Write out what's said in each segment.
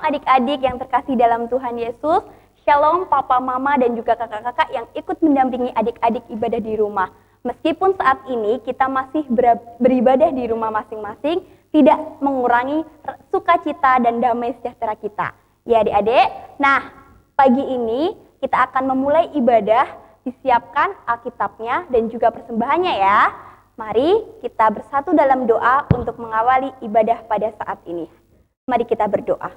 adik-adik yang terkasih dalam Tuhan Yesus. Shalom papa, mama, dan juga kakak-kakak yang ikut mendampingi adik-adik ibadah di rumah. Meskipun saat ini kita masih beribadah di rumah masing-masing, tidak mengurangi sukacita dan damai sejahtera kita. Ya adik-adik, nah pagi ini kita akan memulai ibadah, disiapkan Alkitabnya dan juga persembahannya ya. Mari kita bersatu dalam doa untuk mengawali ibadah pada saat ini. Mari kita berdoa.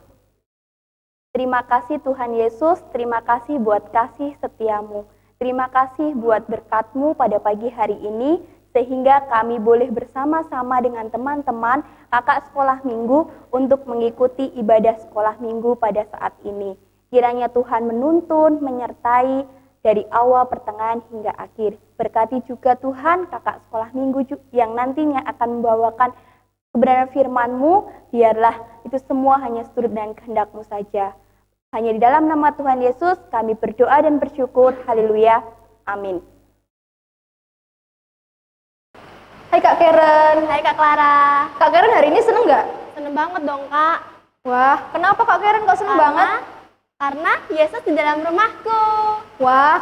Terima kasih Tuhan Yesus, terima kasih buat kasih setiamu. Terima kasih buat berkat-Mu pada pagi hari ini, sehingga kami boleh bersama-sama dengan teman-teman kakak sekolah minggu untuk mengikuti ibadah sekolah minggu pada saat ini. Kiranya Tuhan menuntun, menyertai dari awal, pertengahan, hingga akhir. Berkati juga Tuhan kakak sekolah minggu yang nantinya akan membawakan kebenaran firman-Mu, biarlah itu semua hanya seturut dengan kehendak-Mu saja. Hanya di dalam nama Tuhan Yesus kami berdoa dan bersyukur. Haleluya. Amin. Hai Kak Karen. Hai Kak Clara. Kak Karen hari ini seneng nggak? Seneng banget dong Kak. Wah, kenapa Kak Karen kok seneng banget? Karena Yesus di dalam rumahku. Wah,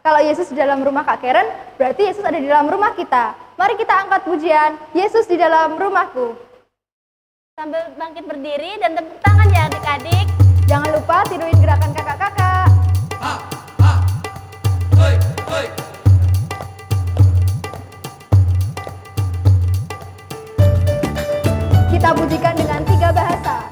kalau Yesus di dalam rumah Kak Karen, berarti Yesus ada di dalam rumah kita. Mari kita angkat pujian, Yesus di dalam rumahku. Sambil bangkit berdiri dan tepuk tangan ya adik-adik. Jangan lupa tiruin gerakan kakak-kakak. Ha, ha, hoi, hoi. Kita pujikan dengan 3 bahasa.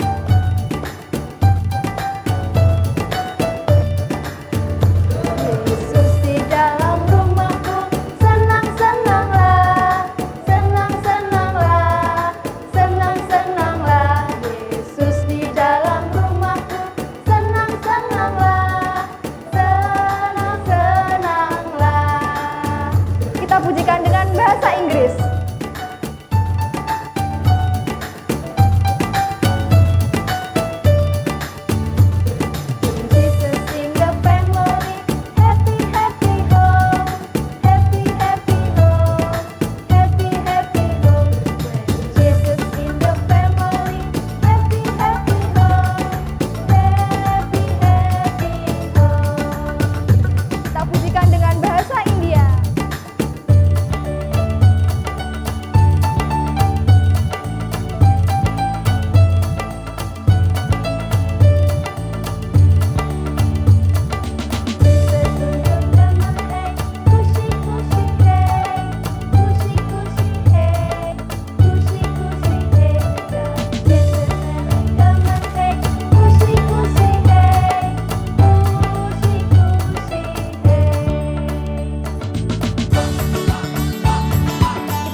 Yesus di dalam rumahku, senang-senanglah, senang-senanglah, senang-senanglah. Yesus di dalam rumahku, senang-senanglah, senang-senanglah. Kita pujikan dengan bahasa Inggris.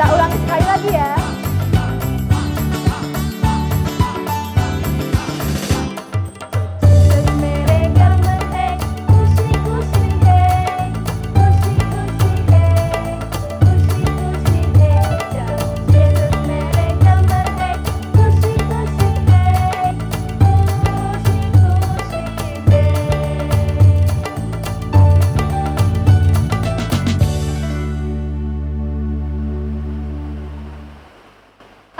Kita ulangi sekali lagi ya.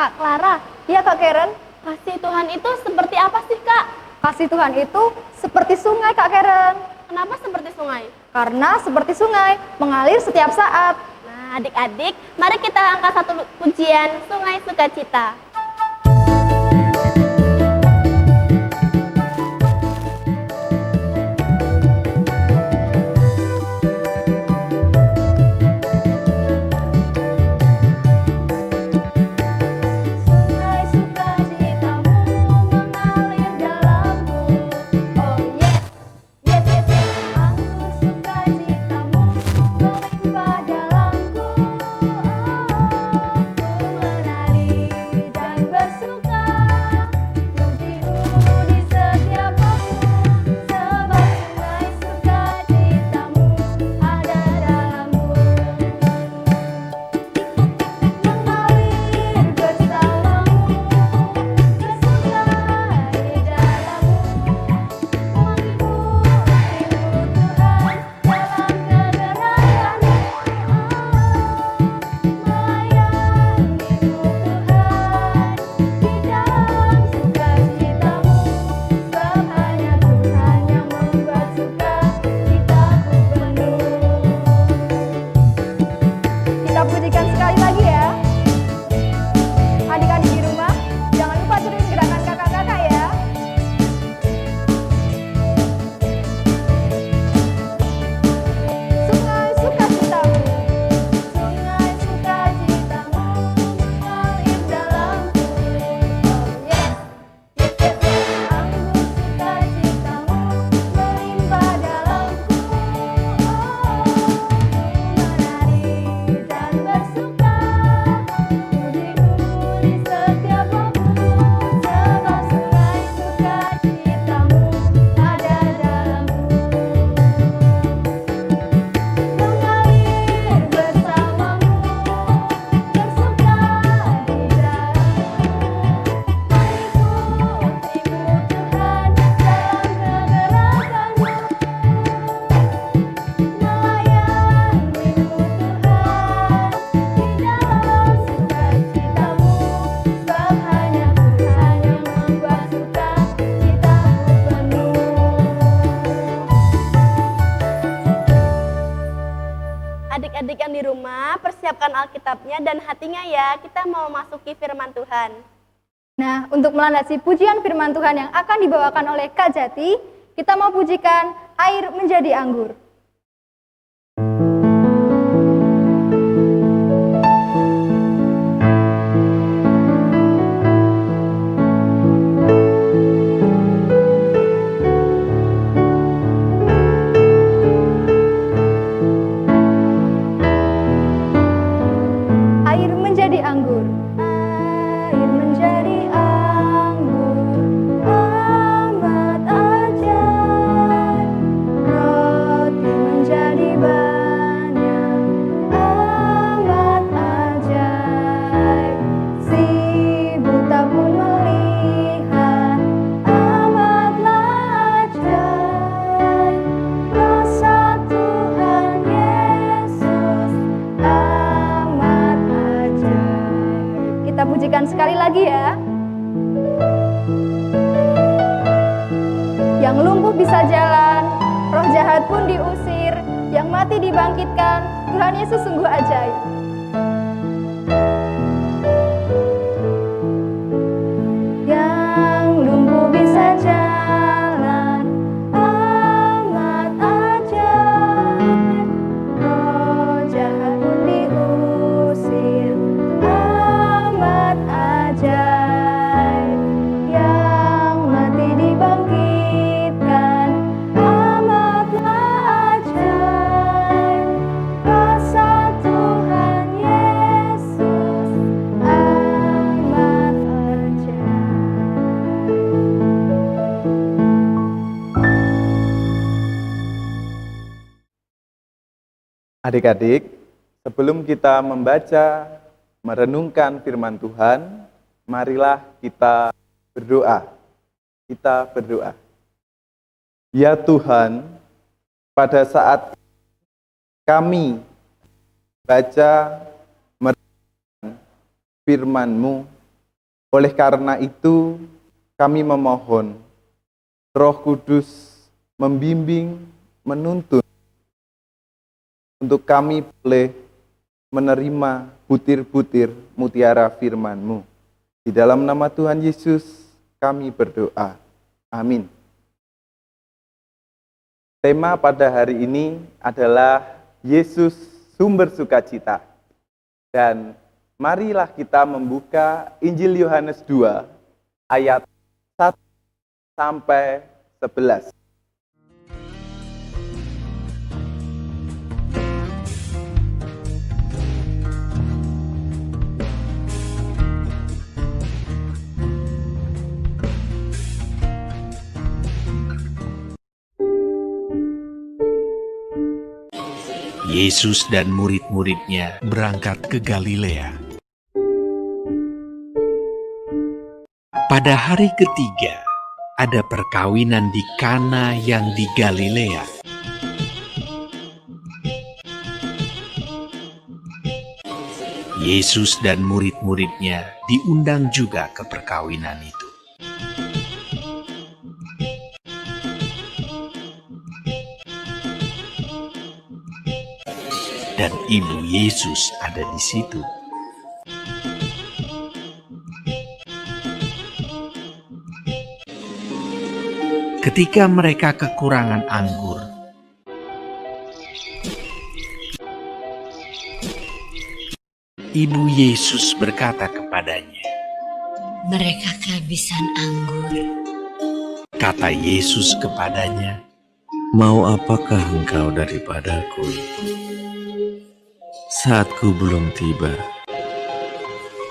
Kak Clara, Iya Kak Karen, kasih Tuhan itu seperti apa sih Kak? kasih Tuhan itu seperti sungai Kak Karen. Kenapa seperti sungai? Karena seperti sungai, mengalir setiap saat. Nah adik-adik, mari kita angkat satu pujian Sungai Sukacita. Sungai sukacitamu mengalir dalamku. Oh yes, yes yes yes. Aku sukacitamu melimpah dalamku. Oh, ku menari adik-adik yang di rumah, persiapkan Alkitabnya dan hatinya ya, kita mau masuki firman Tuhan. Nah, untuk melandasi pujian firman Tuhan yang akan dibawakan oleh Kak Jati, kita mau pujikan Air Menjadi Anggur. Air menjadi anggur. Air menjadi anggur, amat ajaib. Roti menjadi banyak, amat ajaib. Si buta pun melihat, amatlah ajaib. Rasa Tuhan Yesus amat ajaib. Kita pujikan sekali lagi ya. Yang lumpuh bisa jalan, roh jahat pun diusir, yang mati dibangkitkan, Tuhan Yesus sungguh ajaib. Yang lumpuh bisa jalan, amat ajaib. Roh jahat pun diusir, amat ajaib. Yang mati dibangkitkan, amatlah ajaib. Rasa Tuhan Yesus amat ajaib. Adik-adik, sebelum kita membaca, merenungkan firman Tuhan, marilah kita berdoa. Kita berdoa. Ya Tuhan, pada saat kami baca merenungkan firman-Mu, oleh karena itu kami memohon Roh Kudus membimbing, menuntun, untuk kami boleh menerima butir-butir mutiara firman-Mu. Di dalam nama Tuhan Yesus kami berdoa. Amin. Tema pada hari ini adalah Yesus sumber sukacita. Dan marilah kita membuka Injil Yohanes 2 ayat 1 sampai 11. Yesus dan murid-muridnya berangkat ke Galilea. Pada hari ketiga, ada perkawinan di Kana yang di Galilea. Yesus dan murid-muridnya diundang juga ke perkawinan itu. Dan ibu Yesus ada di situ. Ketika mereka kekurangan anggur, ibu Yesus berkata kepadanya, "Mereka kehabisan anggur." kata Yesus kepadanya, Mau apakah engkau daripadaku? Saatku belum tiba.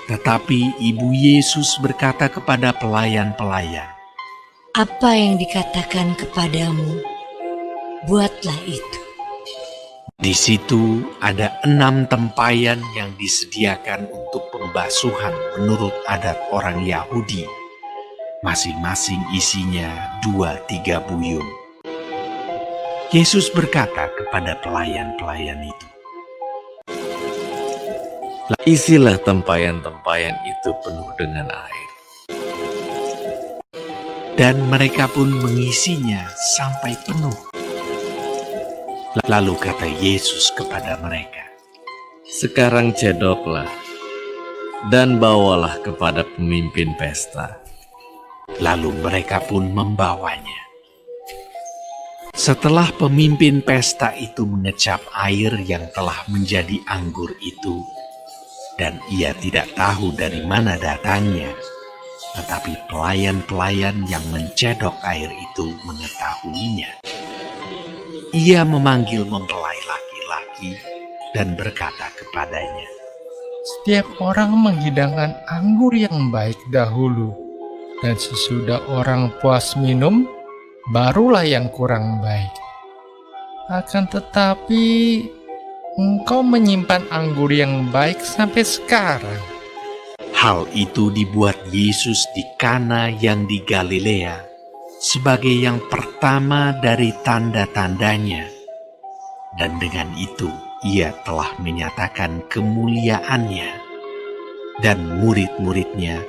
tetapi ibu Yesus berkata kepada pelayan-pelayan, Apa yang dikatakan kepadamu, buatlah itu. Di situ ada 6 tempayan yang disediakan untuk pembasuhan menurut adat orang Yahudi. Masing-masing isinya 2-3 buyung. Yesus berkata kepada pelayan-pelayan itu, Isilah tempayan-tempayan itu penuh dengan air. dan mereka pun mengisinya sampai penuh. Lalu kata Yesus kepada mereka, Sekarang cedoklah dan bawalah kepada pemimpin pesta. Lalu mereka pun membawanya. Setelah pemimpin pesta itu mengecap air yang telah menjadi anggur itu, dan ia tidak tahu dari mana datangnya, tetapi pelayan-pelayan yang mencedok air itu mengetahuinya. Ia memanggil mempelai laki-laki dan berkata kepadanya, Setiap orang menghidangkan anggur yang baik dahulu, dan sesudah orang puas minum, barulah yang kurang baik. Akan tetapi, engkau menyimpan anggur yang baik sampai sekarang. hal itu dibuat Yesus di Kana yang di Galilea sebagai yang pertama dari tanda-tandanya. Dan dengan itu ia telah menyatakan kemuliaannya, dan murid-muridnya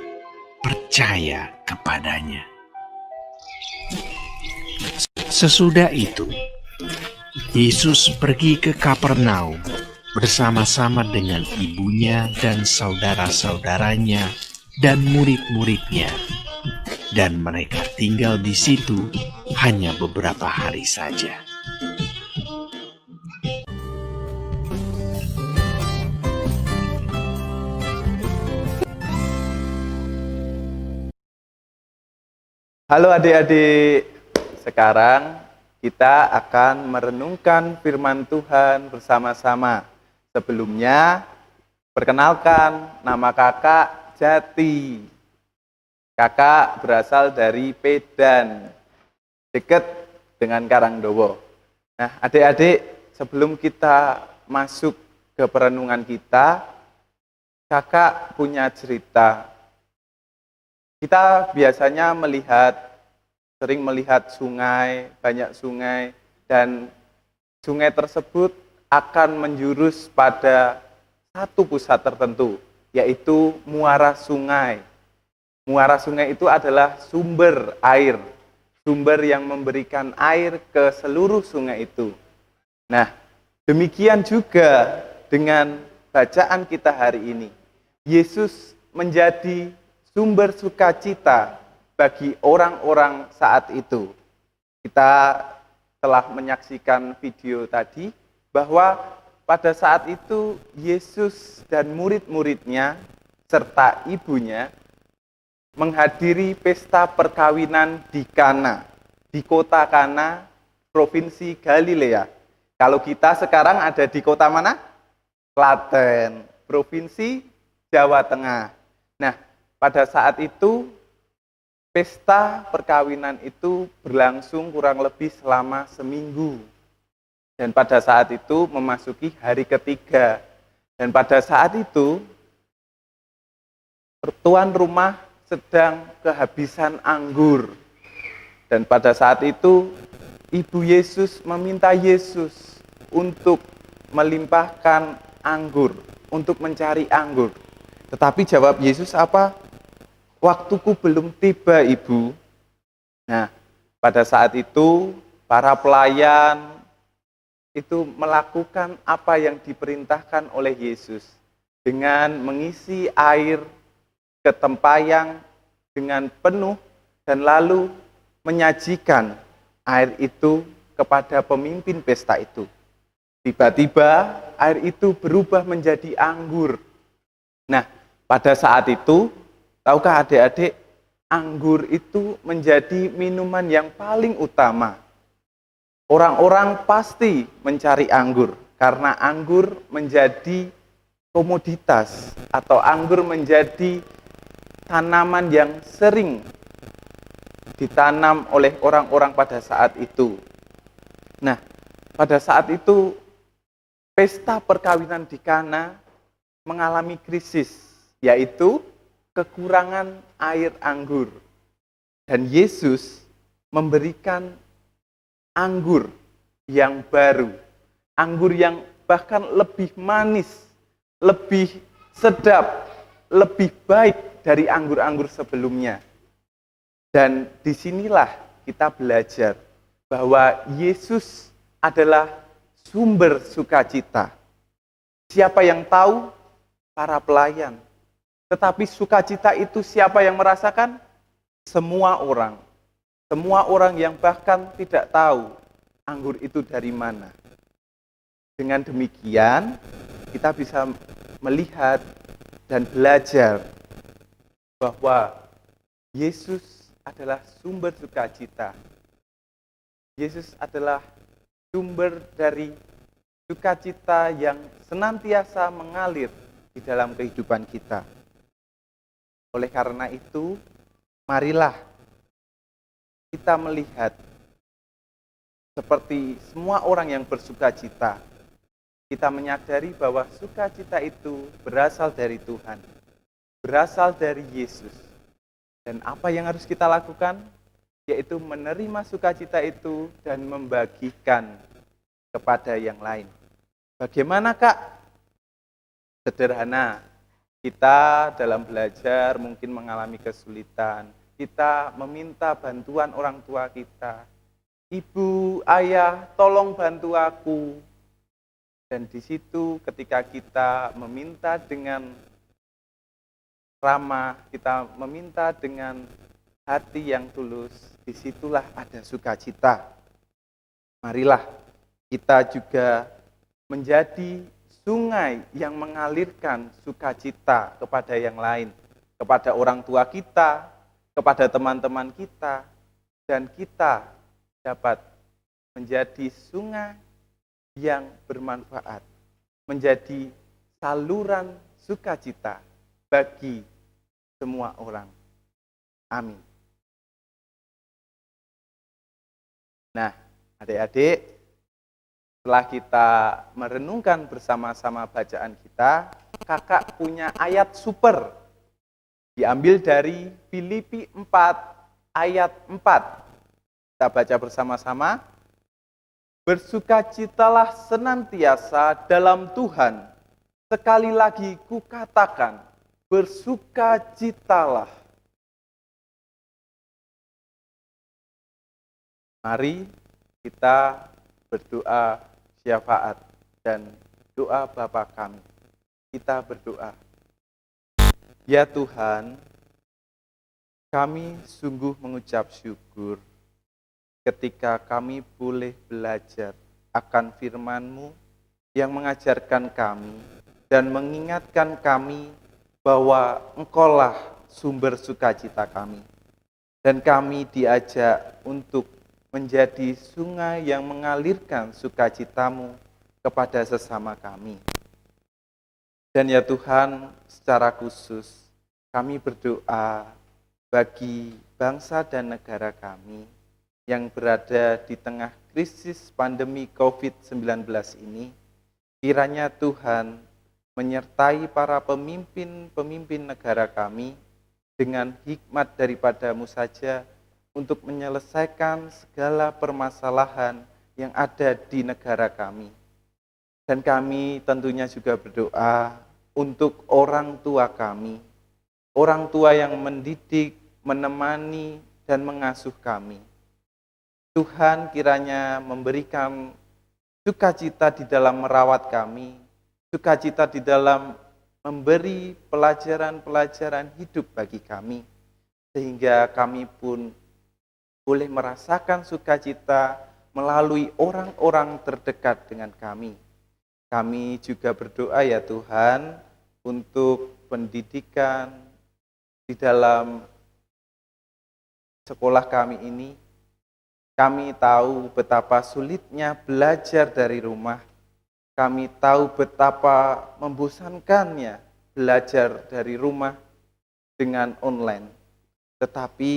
percaya kepadanya. Sesudah itu, Yesus pergi ke Kapernaum bersama-sama dengan ibunya dan saudara-saudaranya dan murid-muridnya, dan mereka tinggal di situ hanya beberapa hari saja. Halo adik-adik, sekarang kita akan merenungkan firman Tuhan bersama-sama. Sebelumnya, perkenalkan, nama kakak Jati. Kakak berasal dari Pedan, dekat dengan Karangdowo. Nah, adik-adik, sebelum kita masuk ke perenungan kita, kakak punya cerita. Kita biasanya sering melihat sungai, banyak sungai, dan sungai tersebut akan menjurus pada satu pusat tertentu, yaitu muara sungai. Muara sungai itu adalah sumber air, sumber yang memberikan air ke seluruh sungai itu. Nah, demikian juga dengan bacaan kita hari ini. Yesus menjadi sumber sukacita bagi orang-orang saat itu. Kita telah menyaksikan video tadi bahwa pada saat itu Yesus dan murid-muridnya serta ibunya menghadiri pesta perkawinan di Kana, di kota Kana, provinsi Galilea. Kalau kita sekarang ada di kota mana? Klaten, provinsi Jawa Tengah. Nah, pada saat itu, pesta perkawinan itu berlangsung kurang lebih selama seminggu. Dan pada saat itu memasuki hari ketiga. Dan pada saat itu, tuan rumah sedang kehabisan anggur. Dan pada saat itu, Ibu Yesus meminta Yesus untuk melimpahkan anggur, untuk mencari anggur. Tetapi jawab Yesus apa? Waktuku belum tiba, Ibu. Nah, pada saat itu para pelayan itu melakukan apa yang diperintahkan oleh Yesus dengan mengisi air ke tempayan dengan penuh dan lalu menyajikan air itu kepada pemimpin pesta itu. Tiba-tiba air itu berubah menjadi anggur. Nah, pada saat itu, tahukah adik-adik, anggur itu menjadi minuman yang paling utama. Orang-orang pasti mencari anggur, karena anggur menjadi komoditas, atau anggur menjadi tanaman yang sering ditanam oleh orang-orang pada saat itu. Nah, pada saat itu, pesta perkawinan di Kana mengalami krisis, yaitu kekurangan air anggur. Dan Yesus memberikan anggur yang baru, anggur yang bahkan lebih manis, lebih sedap, lebih baik dari anggur-anggur sebelumnya. Dan disinilah kita belajar bahwa Yesus adalah sumber sukacita. Siapa yang tahu? Para pelayan. Tetapi sukacita itu siapa yang merasakan? Semua orang. Semua orang yang bahkan tidak tahu anggur itu dari mana. Dengan demikian, kita bisa melihat dan belajar bahwa Yesus adalah sumber sukacita. Yesus adalah sumber dari sukacita yang senantiasa mengalir di dalam kehidupan kita. Oleh karena itu, marilah kita melihat seperti semua orang yang bersukacita. Kita menyadari bahwa sukacita itu berasal dari Tuhan, berasal dari Yesus. Dan apa yang harus kita lakukan? Yaitu menerima sukacita itu dan membagikan kepada yang lain. Bagaimana, Kak? Sederhana, kita dalam belajar mungkin mengalami kesulitan, kita meminta bantuan orang tua kita. Ibu, ayah, tolong bantu aku. Dan di situ ketika kita meminta dengan ramah, kita meminta dengan hati yang tulus, disitulah ada sukacita. Marilah kita juga menjadi sungai yang mengalirkan sukacita kepada yang lain, kepada orang tua kita, kepada teman-teman kita, dan kita dapat menjadi sungai yang bermanfaat, menjadi saluran sukacita bagi semua orang. Amin. Nah, adik-adik, setelah kita merenungkan bersama-sama bacaan kita, kakak punya ayat super. Diambil dari Filipi 4 ayat 4. Kita baca bersama-sama. Bersukacitalah senantiasa dalam Tuhan. Sekali lagi kukatakan, bersukacitalah. Mari kita berdoa syafaat dan doa Bapa kami. Kita berdoa. Ya Tuhan, kami sungguh mengucap syukur ketika kami boleh belajar akan firman-Mu yang mengajarkan kami dan mengingatkan kami bahwa Engkaulah sumber sukacita kami. Dan kami diajak untuk menjadi sungai yang mengalirkan sukacita-Mu kepada sesama kami. Dan ya Tuhan, secara khusus kami berdoa bagi bangsa dan negara kami yang berada di tengah krisis pandemi COVID-19 ini. Kiranya Tuhan menyertai para pemimpin-pemimpin negara kami dengan hikmat daripada-Mu saja, untuk menyelesaikan segala permasalahan yang ada di negara kami. Dan kami tentunya juga berdoa untuk orang tua kami, orang tua yang mendidik, menemani, dan mengasuh kami. Tuhan kiranya memberikan sukacita di dalam merawat kami, sukacita di dalam memberi pelajaran-pelajaran hidup bagi kami, sehingga kami pun boleh merasakan sukacita melalui orang-orang terdekat dengan kami. Kami juga berdoa ya Tuhan untuk pendidikan di dalam sekolah kami ini. Kami tahu betapa sulitnya belajar dari rumah. Kami tahu betapa membosankannya belajar dari rumah dengan online. Tetapi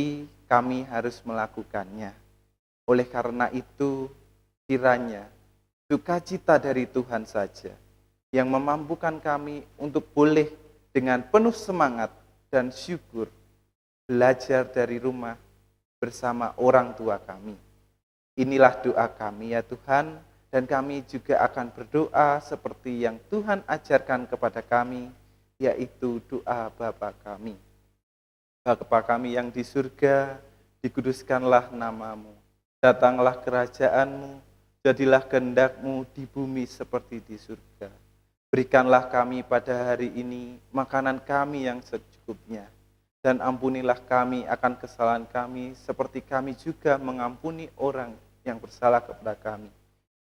kami harus melakukannya. Oleh karena itu, kiranya sukacita dari Tuhan saja yang memampukan kami untuk boleh dengan penuh semangat dan syukur belajar dari rumah bersama orang tua kami. Inilah doa kami ya Tuhan, dan kami juga akan berdoa seperti yang Tuhan ajarkan kepada kami, yaitu doa Bapa kami. Bapa kami yang di surga, dikuduskanlah nama-Mu. Datanglah kerajaan-Mu, jadilah kehendak-Mu di bumi seperti di surga. Berikanlah kami pada hari ini makanan kami yang secukupnya, dan ampunilah kami akan kesalahan kami seperti kami juga mengampuni orang yang bersalah kepada kami.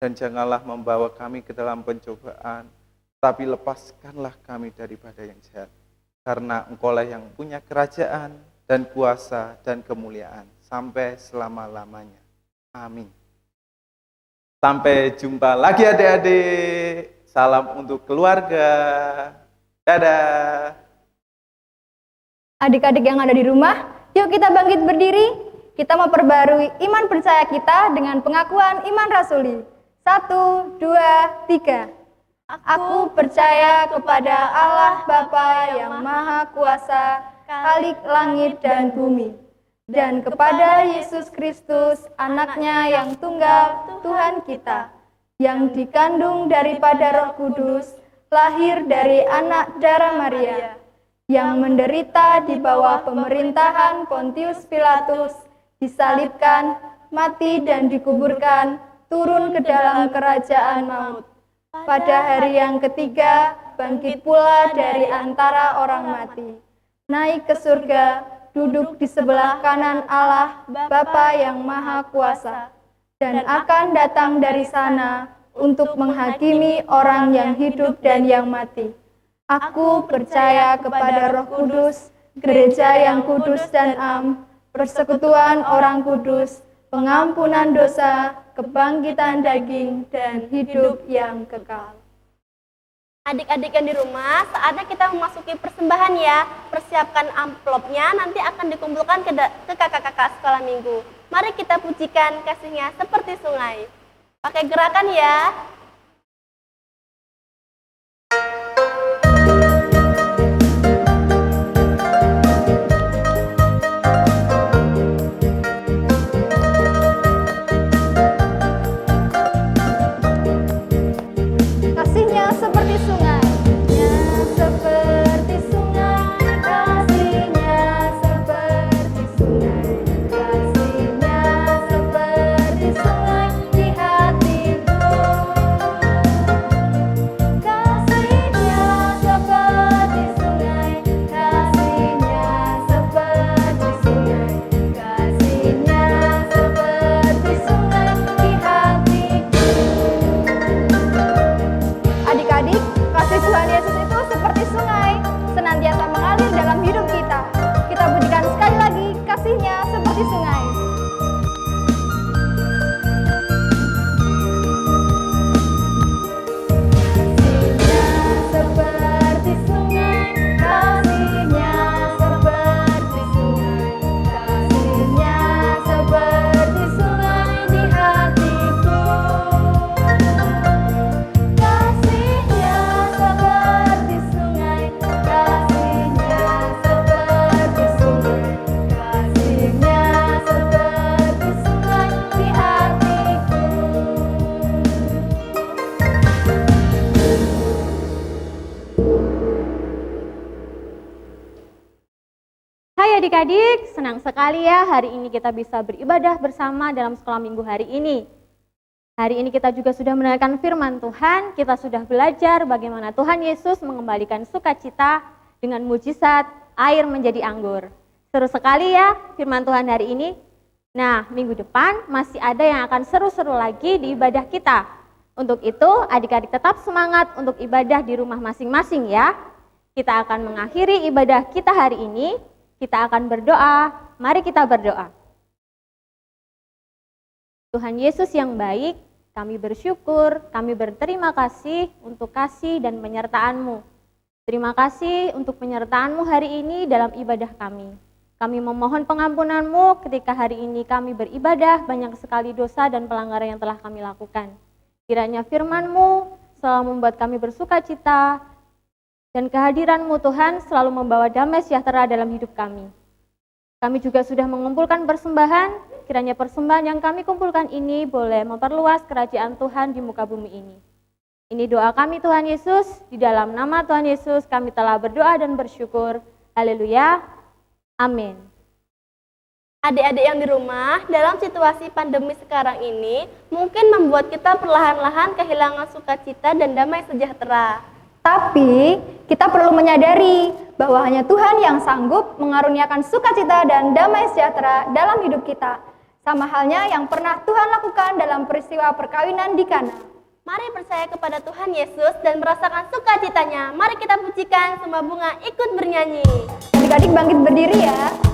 Dan janganlah membawa kami ke dalam pencobaan, tapi lepaskanlah kami daripada yang jahat. Karena Engkaulah yang punya kerajaan dan kuasa dan kemuliaan sampai selama-lamanya. Amin. Sampai jumpa lagi adik-adik. Salam untuk keluarga. Dadah. Adik-adik yang ada di rumah, yuk kita bangkit berdiri. Kita mau perbarui iman percaya kita dengan pengakuan iman rasuli. 1, 2, 3. Aku percaya kepada Allah Bapa yang Maha Kuasa, Khalik langit dan bumi, dan kepada Yesus Kristus, anaknya yang tunggal, Tuhan kita, yang dikandung daripada Roh Kudus, lahir dari anak darah Maria, yang menderita di bawah pemerintahan Pontius Pilatus, disalibkan, mati dan dikuburkan, turun ke dalam kerajaan maut. Pada hari yang ketiga, bangkit pula dari antara orang mati, naik ke surga, duduk di sebelah kanan Allah, Bapa yang Maha Kuasa, dan akan datang dari sana untuk menghakimi orang yang hidup dan yang mati. Aku percaya kepada Roh Kudus, gereja yang kudus dan am, persekutuan orang kudus, pengampunan dosa, kebangkitan daging, dan hidup yang kekal. Adik-adik yang di rumah, saatnya kita memasuki persembahan ya. Persiapkan amplopnya, nanti akan dikumpulkan ke kakak-kakak sekolah minggu. Mari kita pujikan kasihnya seperti sungai. Pakai gerakan ya. Kasihnya seperti sungai, seperti sungai, kasihnya seperti sungai, kasihnya seperti sungai di hatiku. Kasihnya seperti sungai, kasihnya seperti sungai, kasihnya seperti sungai di hatiku. Adik-adik, kasih Tuhan Yesus itu seperti sungai, senantiasa mengalir dalam hidup kita. Kita pujikan sekali lagi, kasihnya seperti sungai. Kasihnya seperti sungai, kasihnya seperti sungai, kasihnya seperti sungai di hatiku. Kasihnya seperti sungai, kasihnya seperti sungai, kasihnya seperti sungai di hatiku. Hai adik-adik, senang sekali ya hari ini kita bisa beribadah bersama dalam sekolah minggu hari ini. Hari ini kita juga sudah mendengarkan firman Tuhan, kita sudah belajar bagaimana Tuhan Yesus mengembalikan sukacita dengan mujizat air menjadi anggur. Seru sekali ya firman Tuhan hari ini. Nah, minggu depan masih ada yang akan seru-seru lagi di ibadah kita. Untuk itu, adik-adik tetap semangat untuk ibadah di rumah masing-masing ya. Kita akan mengakhiri ibadah kita hari ini. Kita akan berdoa, mari kita berdoa. Tuhan Yesus yang baik, kami bersyukur, kami berterima kasih untuk kasih dan penyertaan-Mu. Terima kasih untuk penyertaan-Mu hari ini dalam ibadah kami. Kami memohon pengampunan-Mu ketika hari ini kami beribadah, banyak sekali dosa dan pelanggaran yang telah kami lakukan. Kiranya firman-Mu selalu membuat kami bersukacita, dan kehadiran-Mu Tuhan selalu membawa damai sejahtera dalam hidup kami. Kami juga sudah mengumpulkan persembahan, kiranya persembahan yang kami kumpulkan ini boleh memperluas kerajaan Tuhan di muka bumi ini. Ini doa kami Tuhan Yesus, di dalam nama Tuhan Yesus kami telah berdoa dan bersyukur. Haleluya, amin. Adik-adik yang di rumah, dalam situasi pandemi sekarang ini, mungkin membuat kita perlahan-lahan kehilangan sukacita dan damai sejahtera. Tapi kita perlu menyadari bahwa hanya Tuhan yang sanggup mengaruniakan sukacita dan damai sejahtera dalam hidup kita. Sama halnya yang pernah Tuhan lakukan dalam peristiwa perkawinan di Kana. Mari percaya kepada Tuhan Yesus dan merasakan sukacitanya. Mari kita pujikan, semua bunga ikut bernyanyi. Adik-adik bangkit berdiri ya.